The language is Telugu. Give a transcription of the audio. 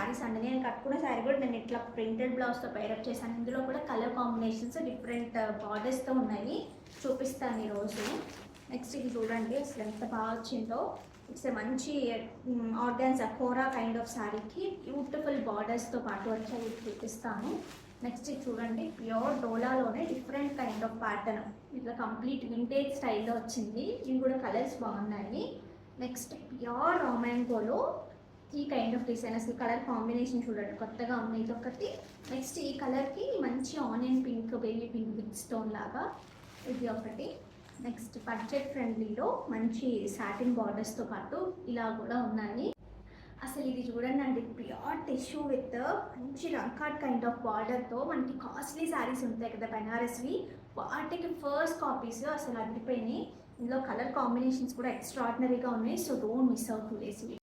శారీస్ అండి. నేను కట్టుకున్న శారీ కూడా నేను ఇట్లా ప్రింటెడ్ బ్లౌజ్తో పైరప్ చేశాను. ఇందులో కూడా కలర్ కాంబినేషన్స్ డిఫరెంట్ బార్డర్స్తో ఉన్నాయి, చూపిస్తాను ఈరోజు. నెక్స్ట్ ఇది చూడండి అసలు ఎంత బాగా వచ్చిందో. ఇట్స్ మంచి ఆర్గాన్జా కోరా కైండ్ ఆఫ్ శారీకి బ్యూటిఫుల్ బార్డర్స్తో పాటు వచ్చాయి, ఇది చూపిస్తాను. నెక్స్ట్ ఇది చూడండి ప్యూర్ డోలాలోనే డిఫరెంట్ కైండ్ ఆఫ్ ప్యాటర్న్, ఇట్లా కంప్లీట్ వింటేజ్ స్టైల్లో వచ్చింది. ఇవి కూడా కలర్స్ బాగున్నాయి. నెక్స్ట్ ప్యూర్ రామాంగోలో ఈ కైండ్ ఆఫ్ డిజైన్, అసలు కలర్ కాంబినేషన్ చూడండి కొత్తగా ఉంది ఇది ఒకటి. నెక్స్ట్ ఈ కలర్కి మంచి onion pink, baby pink big stone లాగా ఇది ఒకటి. నెక్స్ట్ బడ్జెట్ ఫ్రెండ్లీలో మంచి సాటిన్ బార్డర్స్తో పాటు ఇలా కూడా ఉన్నాయి. అసలు ఇది చూడండి అండి, ప్యూర్ టిష్యూ విత్ మంచి రంకాట్ కైండ్ ఆఫ్ బార్డర్తో మనకి కాస్ట్లీ శారీస్ ఉంటాయి కదా బెనారస్వి, వాటికి ఫస్ట్ కాపీస్ అసలు అదిరిపోయినాయి. ఇందులో కలర్ కాంబినేషన్స్ కూడా ఎక్స్ట్రాడినరీగా ఉన్నాయి. So don't miss out today's video.